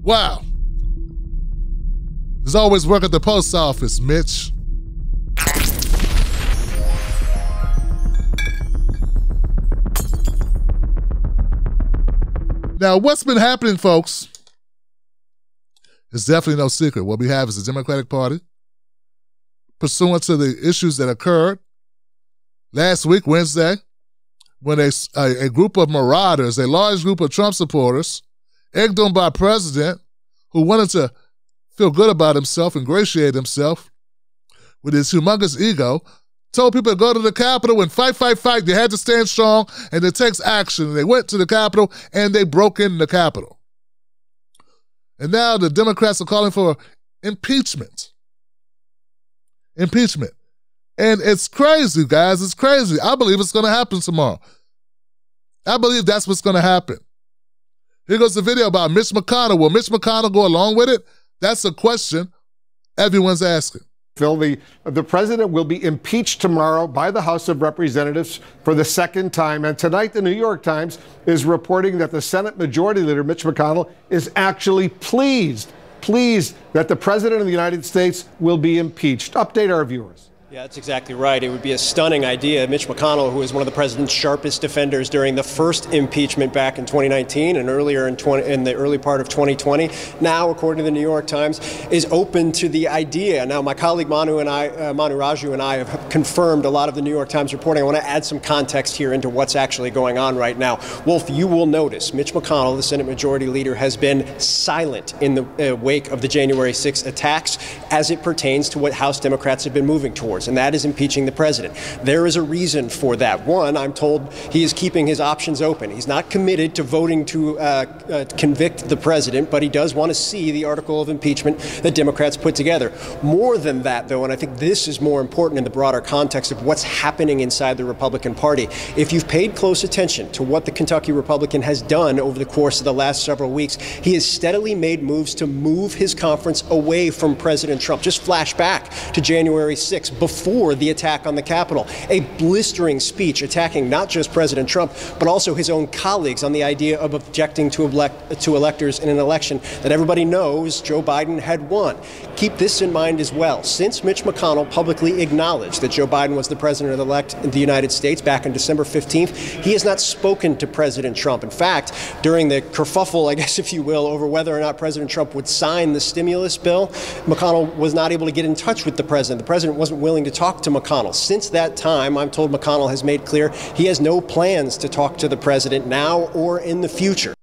Wow. There's always work at the post office, Mitch. Now, what's been happening, folks, is definitely no secret. What we have is the Democratic Party, pursuant to the issues that occurred last week, Wednesday, when a group of marauders, a large group of Trump supporters, egged on by a president who wanted to feel good about himself, ingratiate himself with his humongous ego, told people to go to the Capitol and fight, fight, fight. They had to stand strong, and it takes action. They went to the Capitol, and they broke in the Capitol. And now the Democrats are calling for impeachment. Impeachment. And it's crazy, guys. It's crazy. I believe it's going to happen tomorrow. I believe that's what's going to happen. Here goes the video about Mitch McConnell. Will Mitch McConnell go along with it? That's a question everyone's asking. Phil, the president will be impeached tomorrow by the House of Representatives for the second time. And tonight, the New York Times is reporting that the Senate Majority Leader, Mitch McConnell, is actually pleased that the president of the United States will be impeached. Update our viewers. Yeah, that's exactly right. It would be a stunning idea. Mitch McConnell, who was one of the president's sharpest defenders during the first impeachment back in 2019 and earlier in the early part of 2020, now, according to the New York Times, is open to the idea. Now, my colleague Manu Raju and I have confirmed a lot of the New York Times reporting. I want to add some context here into what's actually going on right now. Wolf, you will notice Mitch McConnell, the Senate Majority Leader, has been silent in the wake of the January 6th attacks as it pertains to what House Democrats have been moving towards, and that is impeaching the president. There is a reason for that. One, I'm told he is keeping his options open. He's not committed to voting to convict the president, but he does want to see the article of impeachment that Democrats put together. More than that, though, and I think this is more important in the broader context of what's happening inside the Republican Party, if you've paid close attention to what the Kentucky Republican has done over the course of the last several weeks, he has steadily made moves to move his conference away from President Trump. Just flash back to January 6th, before the attack on the Capitol, a blistering speech attacking not just President Trump, but also his own colleagues on the idea of objecting to electors in an election that everybody knows Joe Biden had won. Keep this in mind as well. Since Mitch McConnell publicly acknowledged that Joe Biden was the president-elect of the United States back on December 15th, he has not spoken to President Trump. In fact, during the kerfuffle, I guess if you will, over whether or not President Trump would sign the stimulus bill, McConnell was not able to get in touch with the president. The president wasn't willing to talk to McConnell. Since that time, I'm told McConnell has made clear he has no plans to talk to the president now or in the future.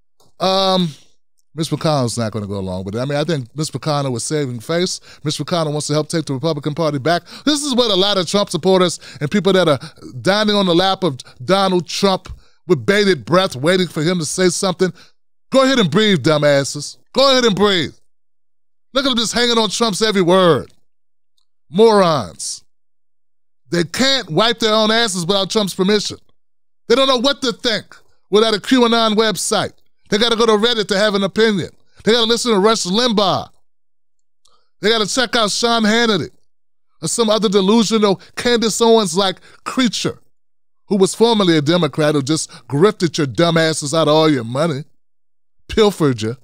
Mitch McConnell's not going to go along with it. I mean, I think Mitch McConnell was saving face. Mitch McConnell wants to help take the Republican Party back. This is what a lot of Trump supporters and people that are dining on the lap of Donald Trump with bated breath waiting for him to say something. Go ahead and breathe, dumbasses. Go ahead and breathe. Look at them just hanging on Trump's every word. Morons. They can't wipe their own asses without Trump's permission. They don't know what to think without a QAnon website. They got to go to Reddit to have an opinion. They got to listen to Rush Limbaugh. They got to check out Sean Hannity or some other delusional Candace Owens-like creature who was formerly a Democrat who just grifted your dumb asses out of all your money, pilfered you.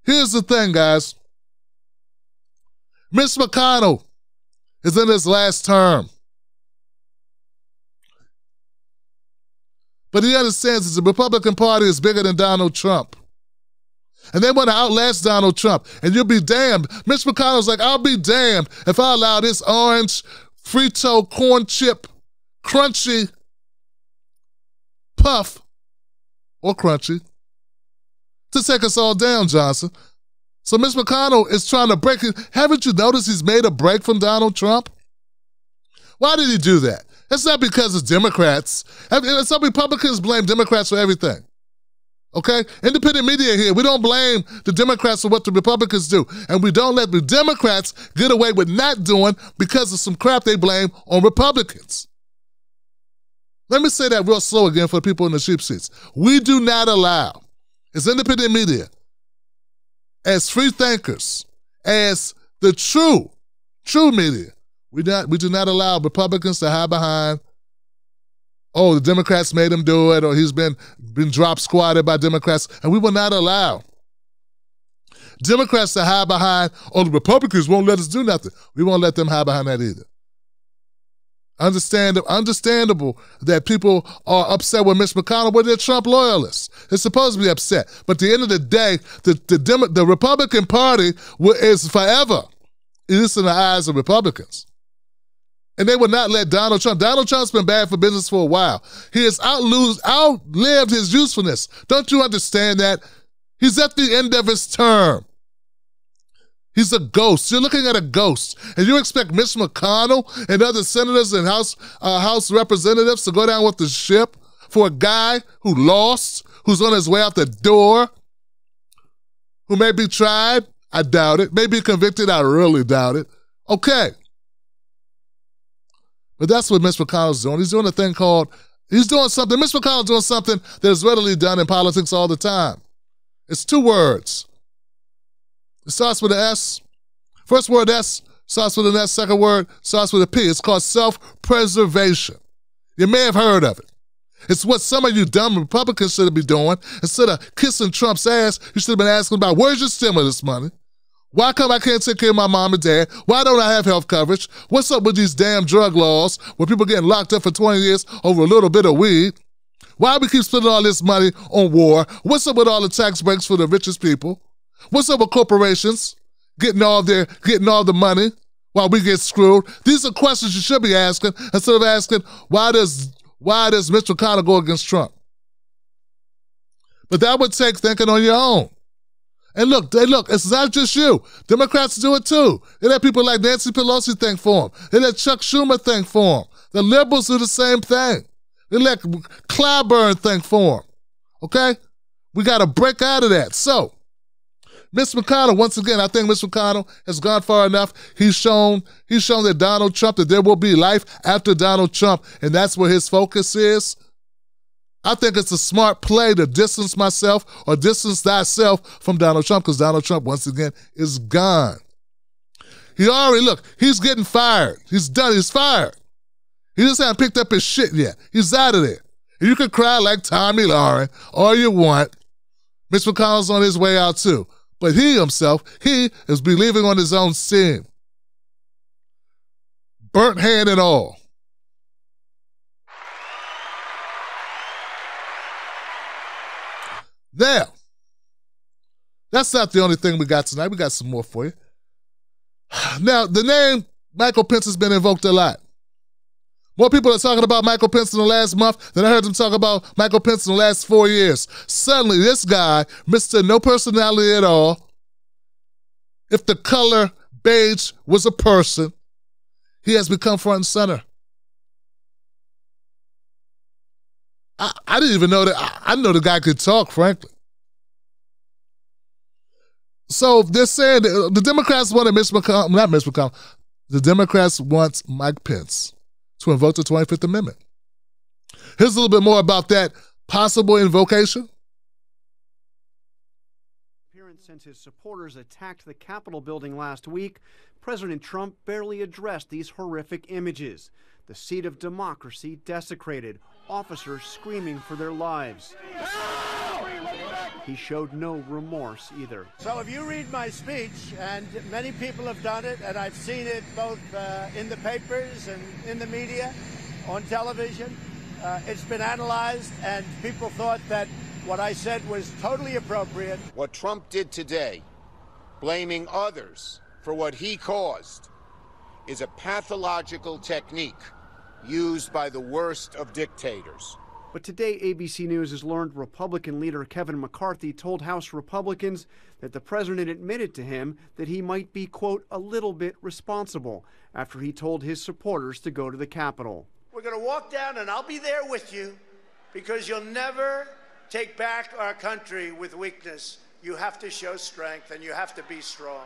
Here's the thing, guys. Mitch McConnell is in his last term. But he understands that the Republican Party is bigger than Donald Trump. And they want to outlast Donald Trump. And you'll be damned. Mitch McConnell's like, I'll be damned if I allow this orange, Frito, corn chip, crunchy puff, or crunchy, to take us all down, Johnson. So Mitch McConnell is trying to break it. Haven't you noticed he's made a break from Donald Trump? Why did he do that? It's not because it's Democrats. Some Republicans blame Democrats for everything. Okay? Independent media here. We don't blame the Democrats for what the Republicans do. And we don't let the Democrats get away with not doing because of some crap they blame on Republicans. Let me say that real slow again for the people in the cheap seats. We do not allow, as independent media, as free thinkers, as the true media, we do not allow Republicans to hide behind, oh, the Democrats made him do it, or he's been drop squatted by Democrats, and we will not allow Democrats to hide behind, oh, the Republicans won't let us do nothing. We won't let them hide behind that either. Understandable that people are upset with Mitch McConnell, but they're Trump loyalists. They're supposed to be upset. But at the end of the day, the Republican Party is forever, at least in the eyes of Republicans. And they would not let Donald Trump. Donald Trump's been bad for business for a while. He has outlived his usefulness. Don't you understand that? He's at the end of his term. He's a ghost. You're looking at a ghost. And you expect Mitch McConnell and other senators and House representatives to go down with the ship for a guy who lost, who's on his way out the door, who may be tried? I doubt it. May be convicted? I really doubt it. Okay. But that's what Mitch McConnell's doing. He's doing a thing called, Mitch McConnell's doing something that is readily done in politics all the time. It's 2 words. It starts with an S. First word S starts with an S. Second word starts with a P. It's called self-preservation. You may have heard of it. It's what some of you dumb Republicans should be doing. Instead of kissing Trump's ass, you should have been asking about, where's your stimulus money? Why come I can't take care of my mom and dad? Why don't I have health coverage? What's up with these damn drug laws where people getting locked up for 20 years over a little bit of weed? Why we keep spending all this money on war? What's up with all the tax breaks for the richest people? What's up with corporations getting all the money while we get screwed? These are questions you should be asking instead of asking, why does Mitch McConnell go against Trump? But that would take thinking on your own. And look, it's not just you. Democrats do it too. They let people like Nancy Pelosi think for them. They let Chuck Schumer think for them. The liberals do the same thing. They let Clyburn think for them. Okay? We got to break out of that. So, Mitch McConnell, once again, I think Mitch McConnell has gone far enough. He's shown that Donald Trump, that there will be life after Donald Trump, and that's where his focus is. I think it's a smart play to distance myself or distance thyself from Donald Trump, because Donald Trump, once again, is gone. He's getting fired. He's done. He's fired. He just hasn't picked up his shit yet. He's out of there. And you can cry like Tommy Lauren all you want. Mitch McConnell's on his way out too. But he himself, he is believing on his own sin. Burnt hand and all. Now, that's not the only thing we got tonight. We got some more for you. Now, the name Michael Pence has been invoked a lot. More people are talking about Michael Pence in the last month than I heard them talk about Michael Pence in the last 4 years. Suddenly, this guy, Mr. No Personality at All, if the color beige was a person, he has become front and center. I didn't even know that. I know the guy could talk, frankly. So they're saying that the Democrats wanted the Democrats want Mike Pence to invoke the 25th Amendment. Here's a little bit more about that possible invocation. Since his supporters attacked the Capitol building last week, President Trump barely addressed these horrific images. The seat of democracy desecrated, officers screaming for their lives. He showed no remorse either. So if you read my speech, and many people have done it, and I've seen it both in the papers and in the media, on television, it's been analyzed, and people thought that what I said was totally appropriate. What Trump did today, blaming others for what he caused, is a pathological technique used by the worst of dictators. But today, ABC News has learned Republican leader Kevin McCarthy told House Republicans that the president admitted to him that he might be, quote, a little bit responsible after he told his supporters to go to the Capitol. We're going to walk down, and I'll be there with you, because you'll never take back our country with weakness. You have to show strength, and you have to be strong.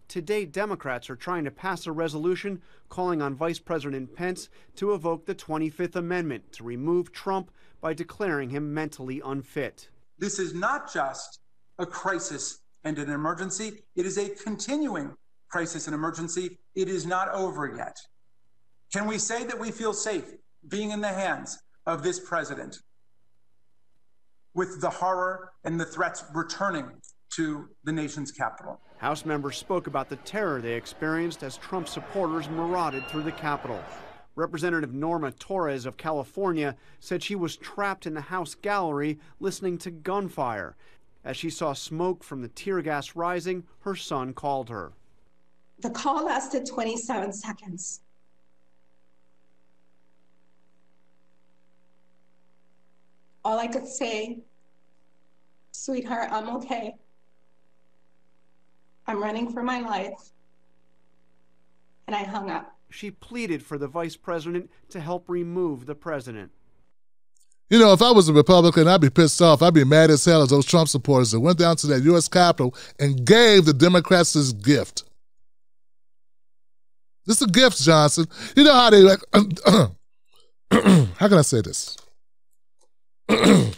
Today, Democrats are trying to pass a resolution calling on Vice President Pence to evoke the 25th Amendment to remove Trump by declaring him mentally unfit. This is not just a crisis and an emergency. It is a continuing crisis and emergency. It is not over yet. Can we say that we feel safe being in the hands of this president, with the horror and the threats returning to the nation's capital. House members spoke about the terror they experienced as Trump supporters marauded through the Capitol. Representative Norma Torres of California said she was trapped in the House gallery listening to gunfire. As she saw smoke from the tear gas rising, her son called her. The call lasted 27 seconds. All I could say, sweetheart, I'm okay. I'm running for my life. And I hung up. She pleaded for the vice president to help remove the president. You know, if I was a Republican, I'd be pissed off. I'd be mad as hell at those Trump supporters that went down to that U.S. Capitol and gave the Democrats this gift. This is a gift, Johnson. You know how they like, how can I say this?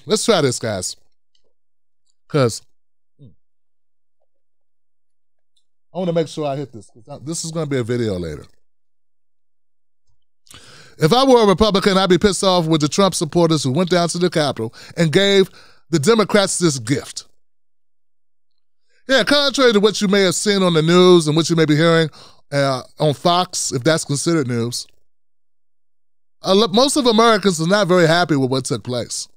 Let's try this, guys. Because I want to make sure I hit this. This is going to be a video later. If I were a Republican, I'd be pissed off with the Trump supporters who went down to the Capitol and gave the Democrats this gift. Yeah, contrary to what you may have seen on the news and what you may be hearing on Fox, if that's considered news, most of Americans are not very happy with what took place.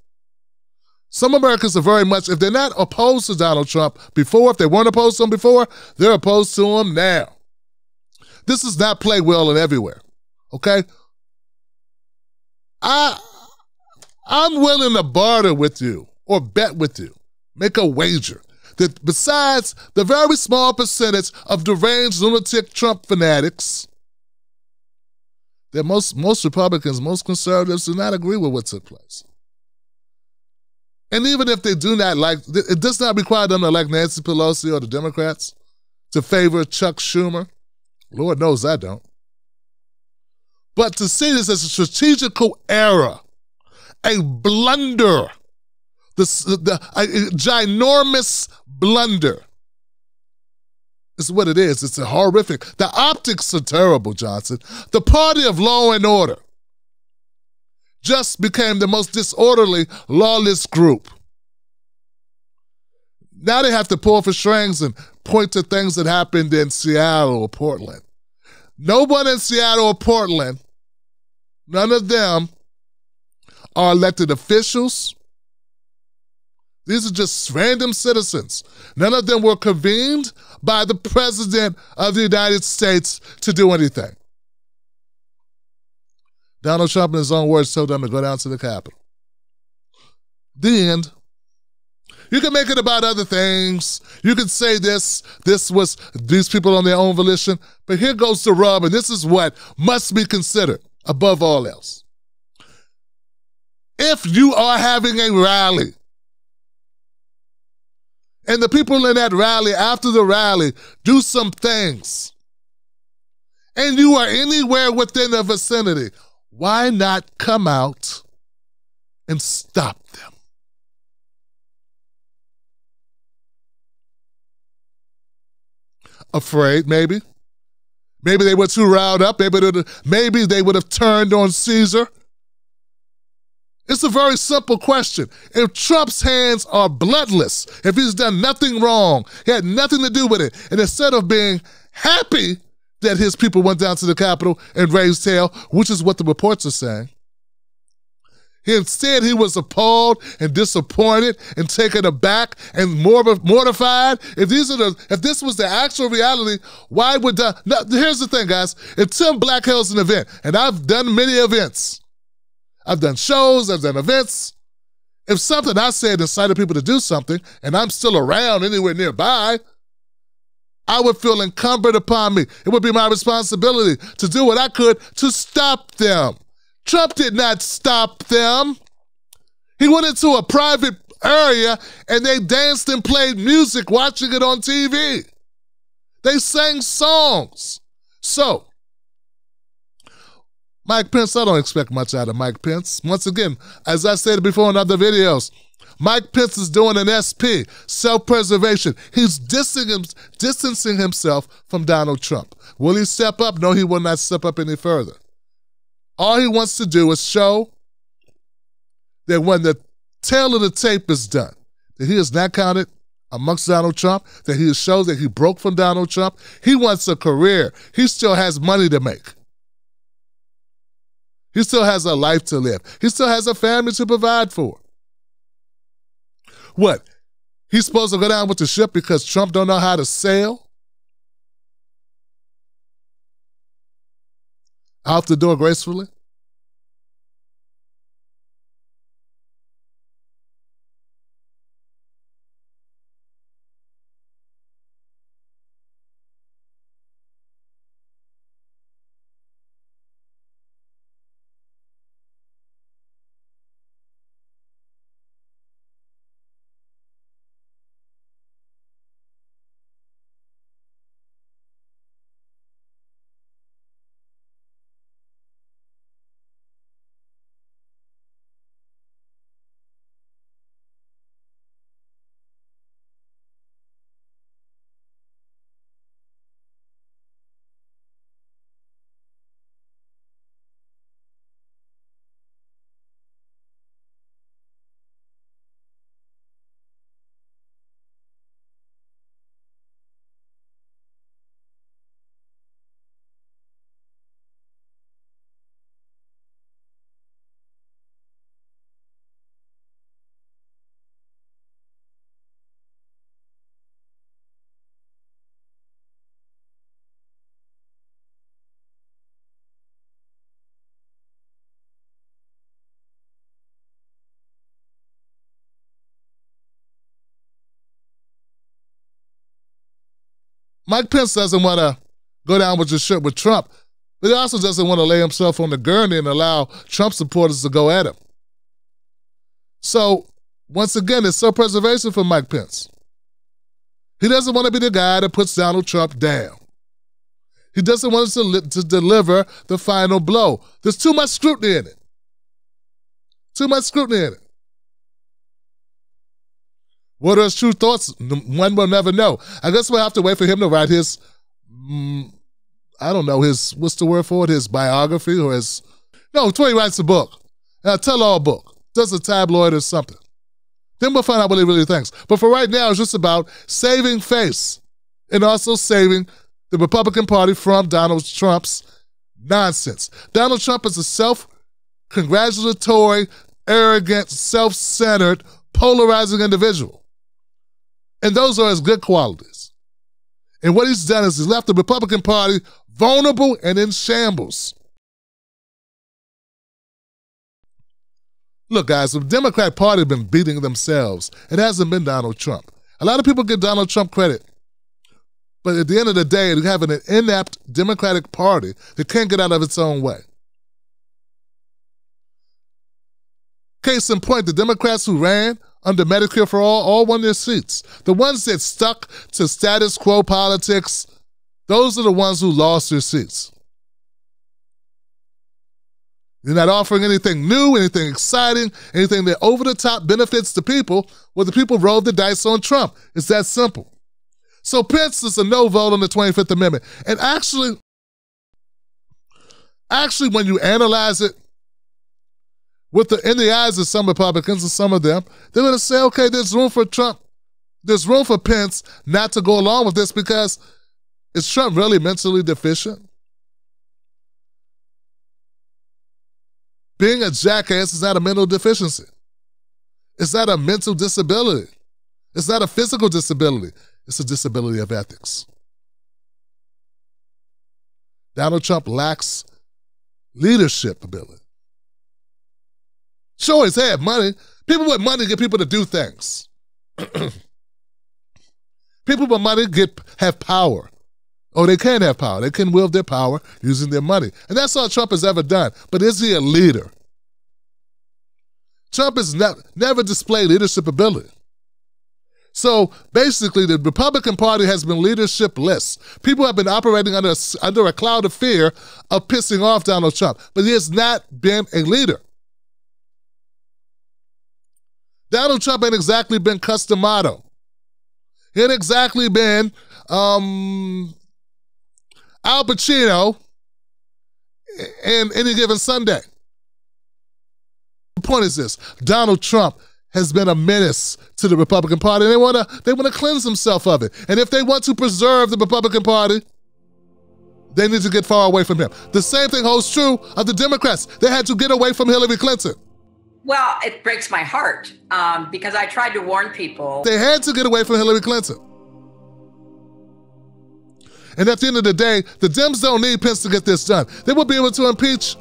Some Americans are very much, if they're not opposed to Donald Trump before, if they weren't opposed to him before, they're opposed to him now. This is not play well and everywhere, okay? I'm willing to barter with you or bet with you, make a wager, that besides the very small percentage of deranged lunatic Trump fanatics, that most Republicans, most conservatives do not agree with what took place. And even if they do not like, it does not require them to like Nancy Pelosi or the Democrats to favor Chuck Schumer. Lord knows I don't. But to see this as a strategical error, a blunder, a ginormous blunder, is what it is. It's a horrific. The optics are terrible, Johnson. The party of law and order just became the most disorderly, lawless group. Now they have to pull for strings and point to things that happened in Seattle or Portland. No one in Seattle or Portland, none of them are elected officials. These are just random citizens. None of them were convened by the President of the United States to do anything. Donald Trump, in his own words, told them to go down to the Capitol. The end. You can make it about other things. You can say this was these people on their own volition. But here goes the rub, and this is what must be considered above all else. If you are having a rally, and the people in that rally, after the rally, do some things, and you are anywhere within the vicinity, why not come out and stop them? Afraid, maybe. Maybe they were too riled up. Maybe they would have turned on Caesar. It's a very simple question. If Trump's hands are bloodless, if he's done nothing wrong, he had nothing to do with it, and instead of being happy that his people went down to the Capitol and raised hell, which is what the reports are saying, instead, he was appalled and disappointed and taken aback and mortified. If this was the actual reality, why would here's the thing, guys. If Tim Black holds an event, and I've done many events, I've done shows, I've done events. If something I said incited people to do something, and I'm still around anywhere nearby, I would feel incumbent upon me. It would be my responsibility to do what I could to stop them. Trump did not stop them. He went into a private area and they danced and played music, watching it on TV. They sang songs. So, Mike Pence, I don't expect much out of Mike Pence. Once again, as I said before in other videos, Mike Pence is doing an SP, self-preservation. He's distancing himself from Donald Trump. Will he step up? No, he will not step up any further. All he wants to do is show that when the tail of the tape is done, that he has not counted amongst Donald Trump, that he shows that he broke from Donald Trump. He wants a career. He still has money to make. He still has a life to live. He still has a family to provide for. What? He's supposed to go down with the ship because Trump don't know how to sail? Out the door gracefully? Mike Pence doesn't want to go down with the ship with Trump, but he also doesn't want to lay himself on the gurney and allow Trump supporters to go at him. So, once again, it's self-preservation for Mike Pence. He doesn't want to be the guy that puts Donald Trump down. He doesn't want to deliver the final blow. There's too much scrutiny in it. Too much scrutiny in it. What are his true thoughts? One will never know. I guess we'll have to wait for him to write his, I don't know, his, what's the word for it? His biography or his, no, before he writes a book, a tell-all book, does a tabloid or something. Then we'll find out what he really thinks. But for right now, it's just about saving face and also saving the Republican Party from Donald Trump's nonsense. Donald Trump is a self-congratulatory, arrogant, self-centered, polarizing individual. And those are his good qualities. And what he's done is he's left the Republican Party vulnerable and in shambles. Look, guys, the Democrat Party has been beating themselves. It hasn't been Donald Trump. A lot of people give Donald Trump credit. But at the end of the day, you have an inept Democratic Party that can't get out of its own way. Case in point, the Democrats who ran under Medicare for all won their seats. The ones that stuck to status quo politics, those are the ones who lost their seats. You're not offering anything new, anything exciting, anything that over-the-top benefits the people. Well, the people rolled the dice on Trump. It's that simple. So Pence is a no vote on the 25th Amendment. And actually, when you analyze it, in the eyes of some Republicans and some of them, they're going to say, okay, there's room for Trump. There's room for Pence not to go along with this because is Trump really mentally deficient? Being a jackass is not a mental deficiency. It's not a mental disability. It's not a physical disability. It's a disability of ethics. Donald Trump lacks leadership ability. Sure, he's had money. People with money get people to do things. People with money have power. Oh, they can have power. They can wield their power using their money. And that's all Trump has ever done. But is he a leader? Trump has never displayed leadership ability. So basically, the Republican Party has been leadershipless. People have been operating under a cloud of fear of pissing off Donald Trump. But he has not been a leader. Donald Trump ain't exactly been Customato. He ain't exactly been Al Pacino in any given Sunday. The point is this: Donald Trump has been a menace to the Republican Party, and they want to cleanse themselves of it. And if they want to preserve the Republican Party, they need to get far away from him. The same thing holds true of the Democrats. They had to get away from Hillary Clinton. Well, it breaks my heart because I tried to warn people. They had to get away from Hillary Clinton. And at the end of the day, the Dems don't need Pence to get this done. They will be able to impeach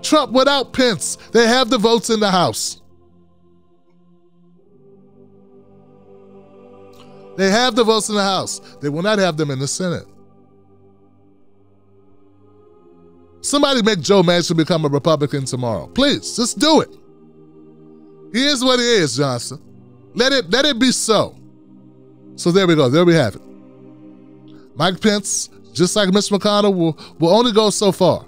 Trump without Pence. They have the votes in the House. They have the votes in the House. They will not have them in the Senate. Somebody make Joe Manchin become a Republican tomorrow. Please, just do it. He is what he is, Johnson. Let it be so. So there we go. There we have it. Mike Pence, just like Mitch McConnell, will only go so far.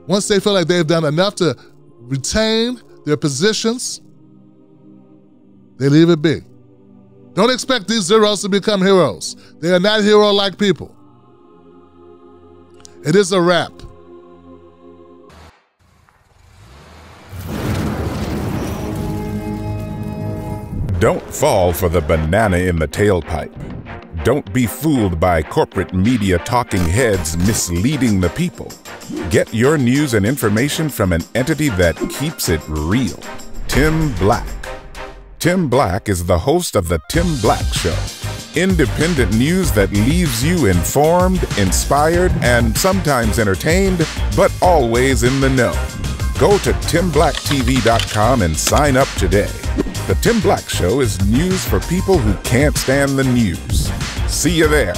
Once they feel like they've done enough to retain their positions, they leave it be. Don't expect these zeros to become heroes. They are not hero-like people. It is a wrap. Don't fall for the banana in the tailpipe. Don't be fooled by corporate media talking heads misleading the people. Get your news and information from an entity that keeps it real. Tim Black. Tim Black is the host of The Tim Black Show. Independent news that leaves you informed, inspired, and sometimes entertained, but always in the know. Go to timblacktv.com and sign up today. The Tim Black Show is news for people who can't stand the news. See you there.